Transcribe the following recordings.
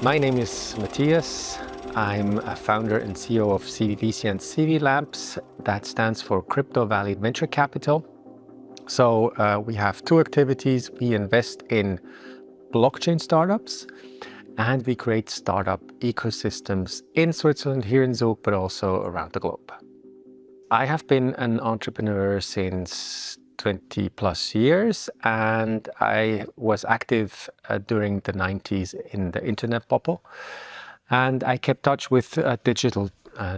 My name is Mathias. I'm a founder and CEO of CVVC and CV Labs. That stands for Crypto Valley Venture Capital. So we have two activities. We invest in blockchain startups and we create startup ecosystems in Switzerland, here in Zug, but also around the globe. I have been an entrepreneur since 20 plus years, and I was active during the 90s in the internet bubble. And I kept touch with digital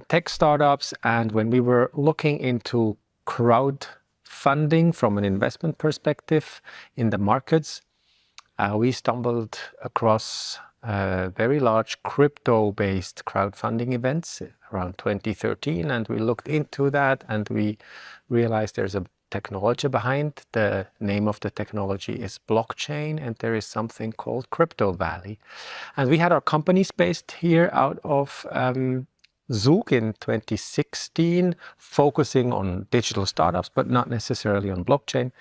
tech startups. And when we were looking into crowdfunding from an investment perspective in the markets, we stumbled across very large crypto-based crowdfunding events around 2013. And we looked into that and we realized there's a technology behind. The name of the technology is blockchain, and there is something called Crypto Valley. And we had our companies based here out of Zug in 2016, focusing on digital startups, but not necessarily on blockchain,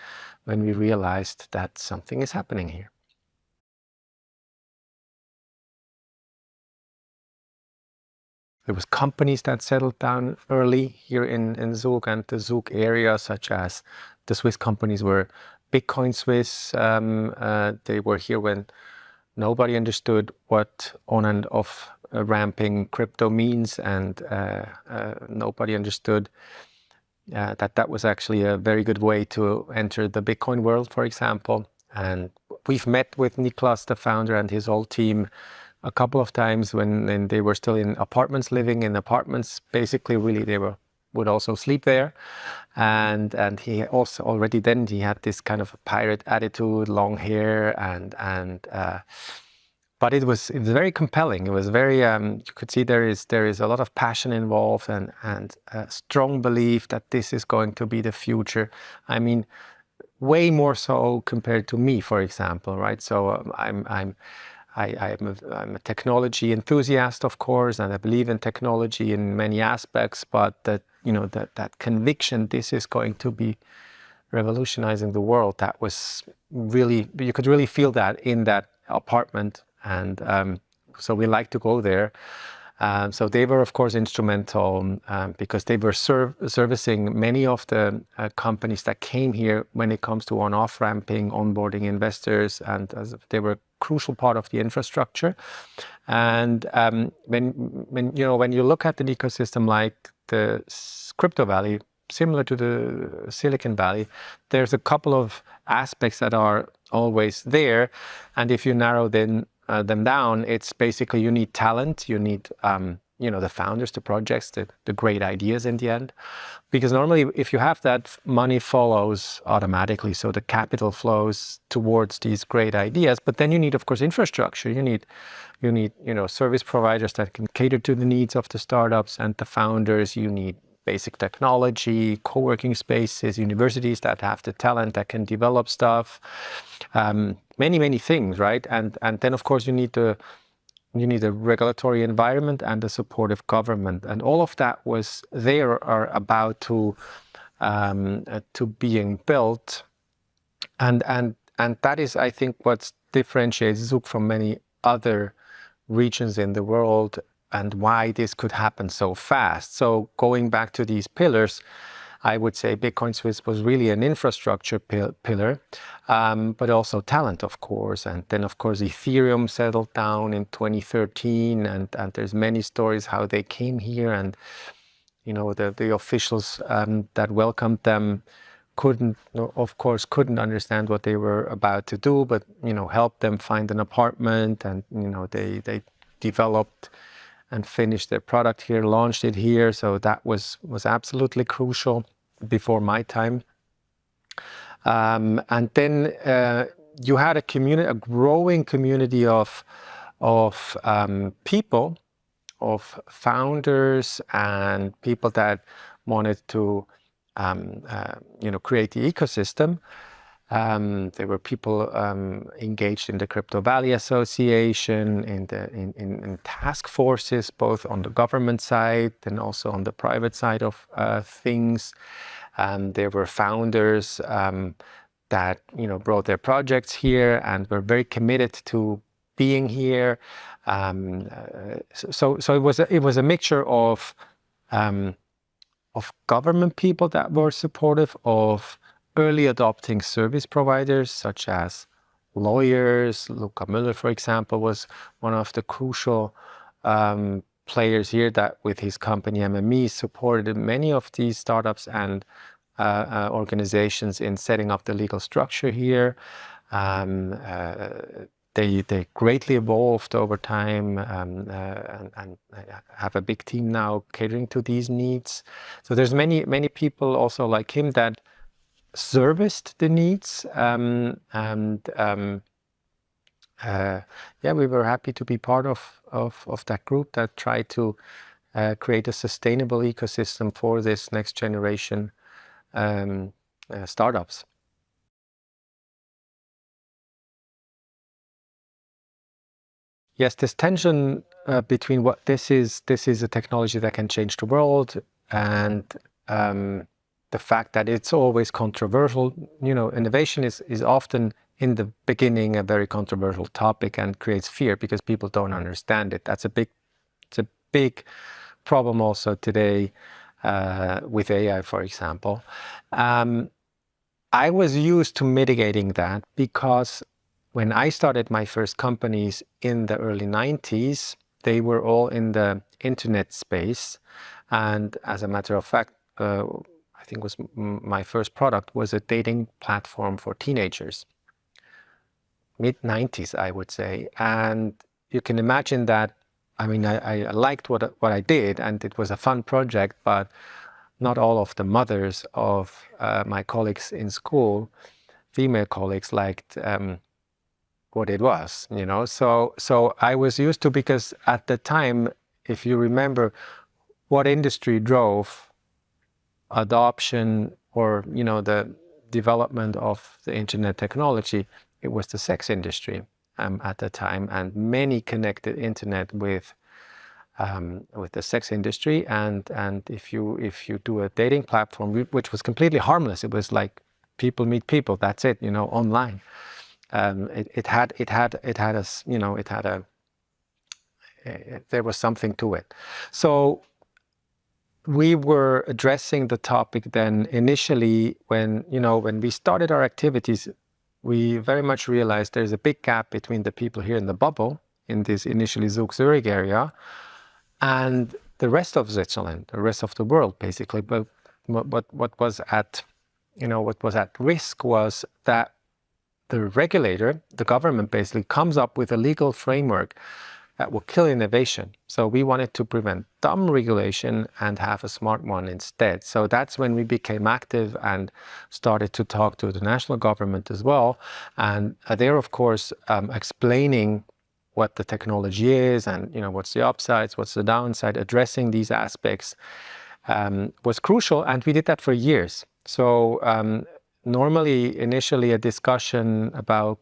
when we realized that something is happening here. There was companies that settled down early here in Zug and the Zug area, such as the Swiss companies were Bitcoin Swiss. They were here when nobody understood what on and off ramping crypto means, and nobody understood that was actually a very good way to enter the Bitcoin world, for example. And we've met with Niklas, the founder, and his whole team a couple of times when they were still in apartments, living in apartments. Basically, really, they would also sleep there. And he also already then he had this kind of a pirate attitude, long hair, but it was very compelling. It was very you could see there is a lot of passion involved and a strong belief that this is going to be the future. I mean, way more so compared to me, for example, right? So I'm a technology enthusiast, of course, and I believe in technology in many aspects, but that conviction, this is going to be revolutionizing the world, that was really, you could really feel that in that apartment. And so we like to go there. So they were, of course, instrumental because they were servicing many of the companies that came here when it comes to on-off ramping, onboarding investors, and they were a crucial part of the infrastructure. And when you look at an ecosystem like the Crypto Valley, similar to the Silicon Valley, there's a couple of aspects that are always there. And if you narrow them down, it's basically you need talent, you need the founders, the projects, the great ideas in the end. Because normally if you have that, money follows automatically. So the capital flows towards these great ideas, but then you need, of course, infrastructure. You need service providers that can cater to the needs of the startups and the founders. You need basic technology, co-working spaces, universities that have the talent that can develop stuff, many things, right? And then, of course, you need a regulatory environment and a supportive government, and all of that was there or about to being built, and that is, I think, what differentiates Zug from many other regions in the world, and why this could happen so fast. So going back to these pillars, I would say Bitcoin Swiss was really an infrastructure pillar, but also talent, of course. And then, of course, Ethereum settled down in 2013, and there's many stories how they came here, and the officials that welcomed them couldn't understand what they were about to do, but helped them find an apartment, and they developed and finished their product here, launched it here. So that was absolutely crucial before my time. And then you had a growing community of people, of founders and people that wanted to create the ecosystem. There were people engaged in the Crypto Valley Association, in task forces, both on the government side and also on the private side of things. There were founders that brought their projects here and were very committed to being here. So it was a mixture of government people that were supportive, of early adopting service providers such as lawyers. Luca Müller, for example, was one of the crucial players here that with his company MME supported many of these startups and organizations in setting up the legal structure here. They greatly evolved over time and have a big team now catering to these needs. So there's many people also like him that serviced the needs, yeah, we were happy to be part of that group that tried to create a sustainable ecosystem for this next generation startups. Yes, this tension between what this is a technology that can change the world, and the fact that it's always controversial. You know, innovation is often in the beginning a very controversial topic and creates fear because people don't understand it. It's a big problem also today with AI, for example. I was used to mitigating that because when I started my first companies in the early 90s, they were all in the internet space. And as a matter of fact, I think was my first product was a dating platform for teenagers. Mid-90s, I would say. And you can imagine that, I mean, I liked what I did, and it was a fun project, but not all of the mothers of my colleagues in school, female colleagues, liked what it was, you know. So I was used to, because at the time, if you remember, what industry drove adoption or, you know, the development of the internet technology, it was the sex industry at the time, and many connected internet with the sex industry. And if you do a dating platform, which was completely harmless, it was like people meet people, that's it, you know, online. There was something to it. So we were addressing the topic then initially when we started our activities. We very much realized there's a big gap between the people here in the bubble, in this initially Zug Zurich area, and the rest of Switzerland, the rest of the world, basically. But what was at risk was that the regulator, the government, basically comes up with a legal framework that will kill innovation. So we wanted to prevent dumb regulation and have a smart one instead. So that's when we became active and started to talk to the national government as well. And they're, of course, explaining what the technology is and, you know, what's the upsides, what's the downside. Addressing these aspects was crucial, and we did that for years. So normally, initially, a discussion about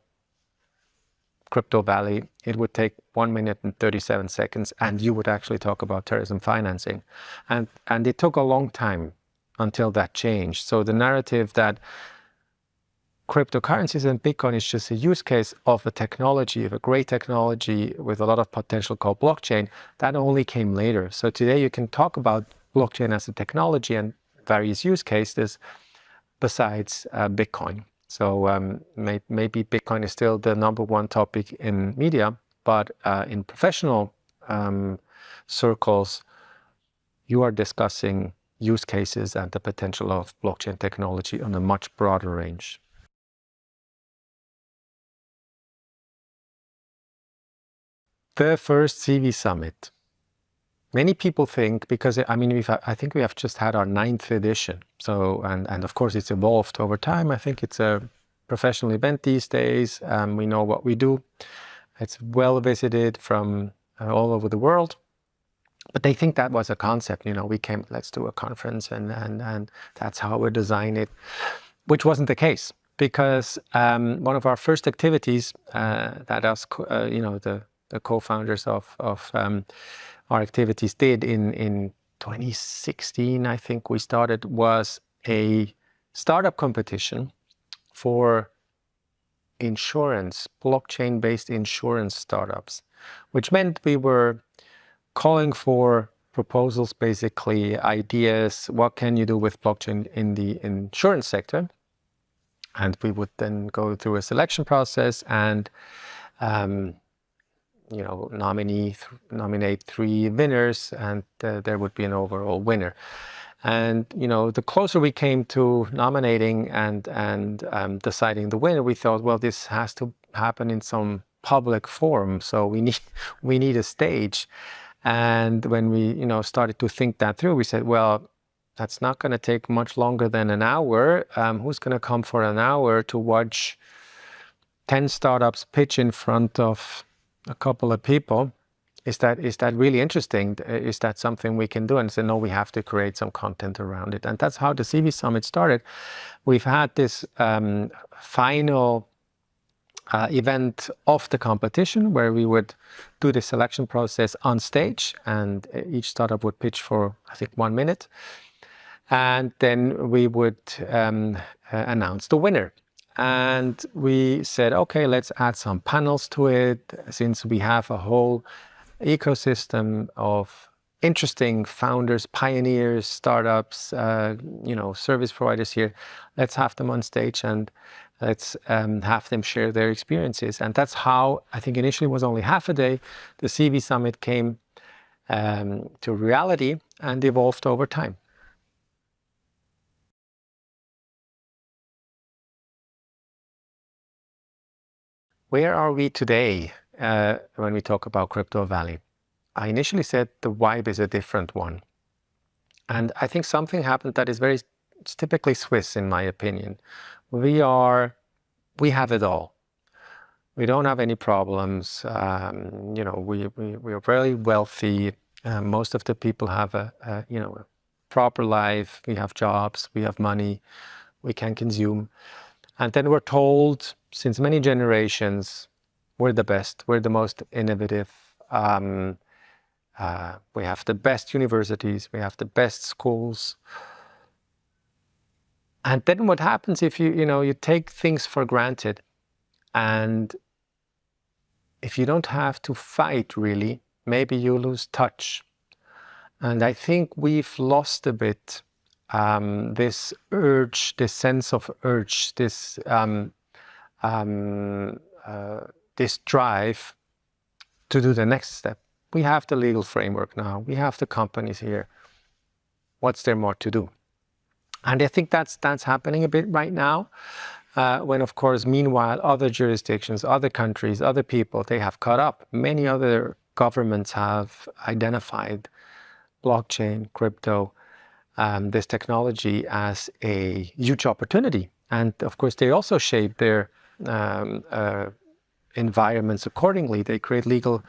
Crypto Valley, it would take 1 minute and 37 seconds, and you would actually talk about terrorism financing. And it took a long time until that changed. So the narrative that cryptocurrencies and Bitcoin is just a use case of a technology, of a great technology with a lot of potential called blockchain, that only came later. So today you can talk about blockchain as a technology and various use cases besides Bitcoin. So maybe Bitcoin is still the #1 topic in media, but in professional circles, you are discussing use cases and the potential of blockchain technology on a much broader range. The first CV summit. Many people think, because I mean, I think we have just had our 9th edition. So, and of course it's evolved over time. I think it's a professional event these days. We know what we do. It's well visited from all over the world. But they think that was a concept, you know, let's do a conference and that's how we design it, which wasn't the case. Because one of our first activities that us, the co-founders of our activities did in 2016, I think we started, was a startup competition for insurance, blockchain-based insurance startups, which meant we were calling for proposals, basically ideas, what can you do with blockchain in the insurance sector? And we would then go through a selection process and nominate 3 winners, and there would be an overall winner. And the closer we came to nominating and deciding the winner, we thought, well, this has to happen in some public forum, so we need a stage. And when we started to think that through, we said, well, that's not going to take much longer than an hour. Who's going to come for an hour to watch 10 startups pitch in front of a couple of people? Is that really interesting? Is that something we can do? And said, no, we have to create some content around it. And that's how the CV Summit started. We've had this final event of the competition where we would do the selection process on stage, and each startup would pitch for, I think, 1 minute. And then we would announce the winner. And we said, okay, let's add some panels to it, since we have a whole ecosystem of interesting founders, pioneers, startups, service providers here. Let's have them on stage and let's have them share their experiences. And that's how, I think initially it was only half a day, the CV Summit came to reality and evolved over time. Where are we today when we talk about Crypto Valley? I initially said the vibe is a different one. And I think something happened that is it's typically Swiss, in my opinion. We have it all. We don't have any problems. We are very wealthy. Most of the people have a proper life. We have jobs. We have money. We can consume. And then we're told, since many generations, we're the best. We're the most innovative. We have the best universities. We have the best schools. And then what happens if you take things for granted, and if you don't have to fight really, maybe you lose touch. And I think we've lost a bit this urge, this sense of urge, this drive to do the next step. We have the legal framework now. We have the companies here. What's there more to do? And I think that's happening a bit right now, when, of course, meanwhile, other jurisdictions, other countries, other people, they have caught up. Many other governments have identified blockchain, crypto, this technology as a huge opportunity. And, of course, they also shape their environments accordingly. They create legal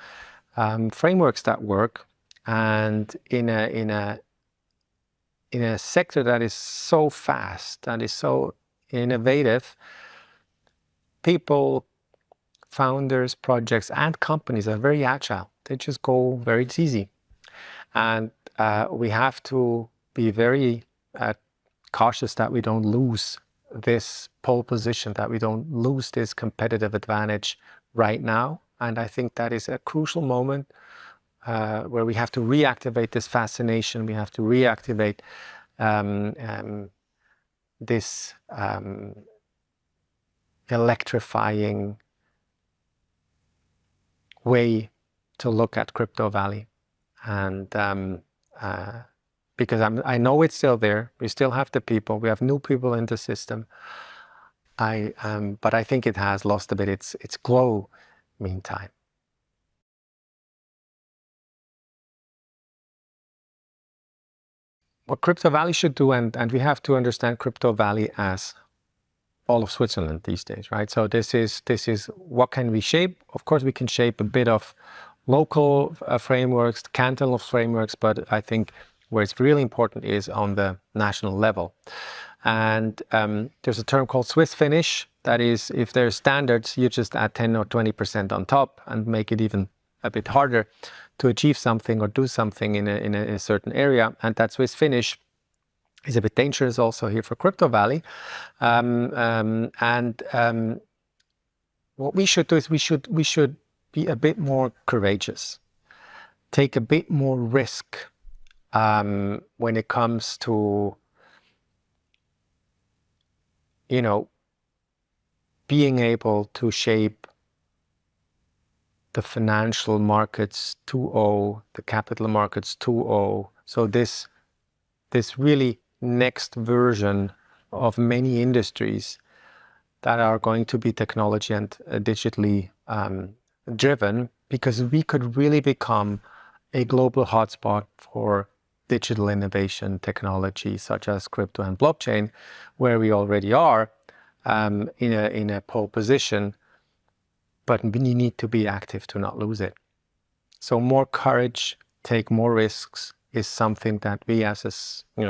frameworks that work. And in a sector that is so fast, that is so innovative, people, founders, projects, and companies are very agile. They just go very easy. And we have to be very cautious that we don't lose this pole position, that we don't lose this competitive advantage right now. And I think that is a crucial moment where we have to reactivate this fascination. We have to reactivate this electrifying way to look at Crypto Valley. And because I know it's still there. We still have the people. We have new people in the system. But I think it has lost a bit its glow meantime. What Crypto Valley should do, and we have to understand Crypto Valley as all of Switzerland these days, right? So this is what can we shape? Of course, we can shape a bit of local frameworks, cantonal frameworks, but I think where it's really important is on the national level. And there's a term called Swiss finish. That is, if there's standards, you just add 10 or 20% on top and make it even a bit harder to achieve something or do something in a certain area. And that Swiss finish is a bit dangerous also here for Crypto Valley. what we should do is we should be a bit more courageous, take a bit more risk when it comes to, being able to shape the financial markets 2.0, the capital markets 2.0. So this really next version of many industries that are going to be technology and digitally driven, because we could really become a global hotspot for digital innovation technology such as crypto and blockchain, where we already are in a pole position, but we need to be active to not lose it. So more courage, take more risks is something that we as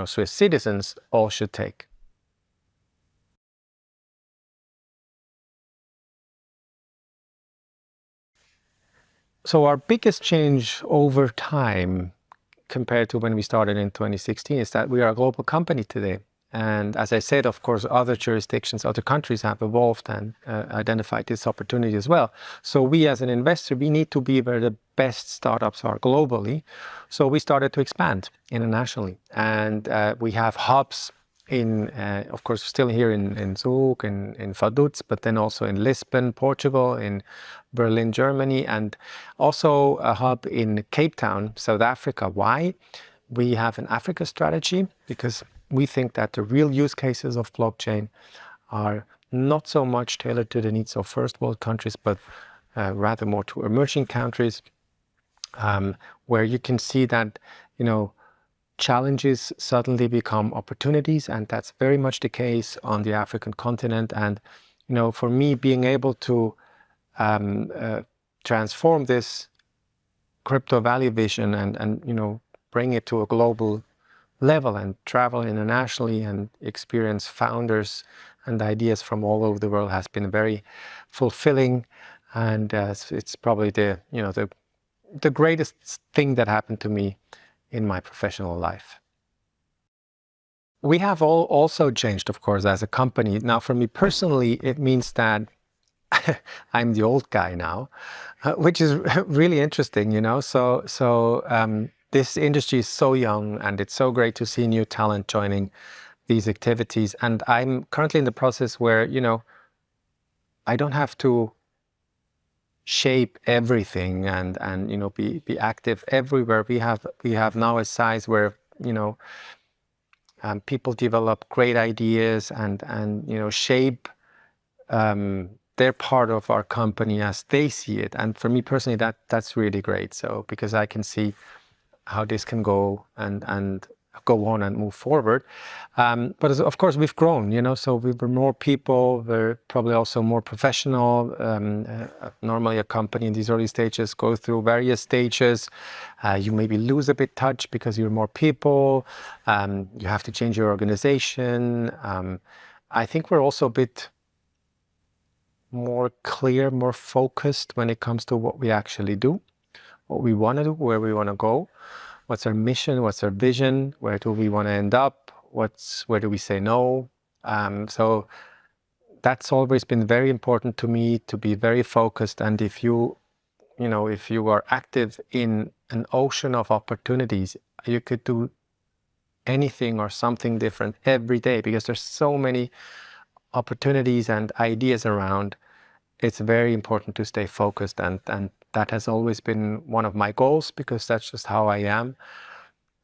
Swiss citizens all should take. So our biggest change over time compared to when we started in 2016 is that we are a global company today. And as I said, of course, other jurisdictions, other countries have evolved and identified this opportunity as well. So we as an investor, we need to be where the best startups are globally. So we started to expand internationally. And we have hubs of course, still here in Zug, in Vaduz, but then also in Lisbon, Portugal, in Berlin, Germany, and also a hub in Cape Town, South Africa. Why? We have an Africa strategy because we think that the real use cases of blockchain are not so much tailored to the needs of first world countries, but rather more to emerging countries, where you can see that, challenges suddenly become opportunities, and that's very much the case on the African continent. And for me, being able to transform this crypto value vision and bring it to a global level and travel internationally and experience founders and ideas from all over the world has been very fulfilling, and it's probably the greatest thing that happened to me in my professional life. We have also changed, of course, as a company. Now, for me personally, it means that I'm the old guy now, which is really interesting, So this industry is so young, and it's so great to see new talent joining these activities. And I'm currently in the process where, I don't have to shape everything and be active everywhere. We have now a size where people develop great ideas and shape their part of our company as they see it. And for me personally, that's really great. So because I can see how this can go and go on and move forward. But of course, we've grown, so we were more people, we're probably also more professional. Normally a company in these early stages goes through various stages. You maybe lose a bit touch because you're more people. You have to change your organization. I think we're also a bit more clear, more focused when it comes to what we actually do, what we want to do, where we want to go. What's our mission? What's our vision? Where do we want to end up? Where do we say no? So that's always been very important to me, to be very focused. And if you are active in an ocean of opportunities, you could do anything or something different every day because there's so many opportunities and ideas around. It's very important to stay focused, and that has always been one of my goals because that's just how I am.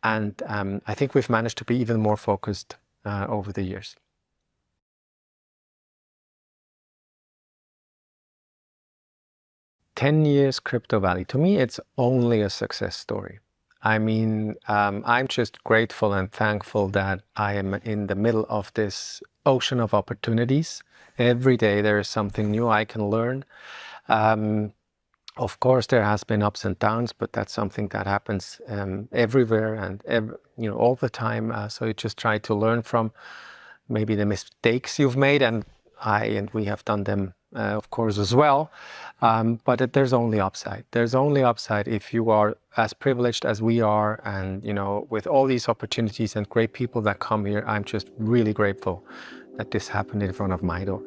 And I think we've managed to be even more focused over the years. "10 years Crypto Valley." To me, it's only a success story. I mean, I'm just grateful and thankful that I am in the middle of this ocean of opportunities. Every day there is something new I can learn. Of course, there has been ups and downs, but that's something that happens everywhere and all the time. So you just try to learn from maybe the mistakes you've made, and we have done them, of course, as well. But there's only upside. There's only upside if you are as privileged as we are, and with all these opportunities and great people that come here. I'm just really grateful that this happened in front of my door.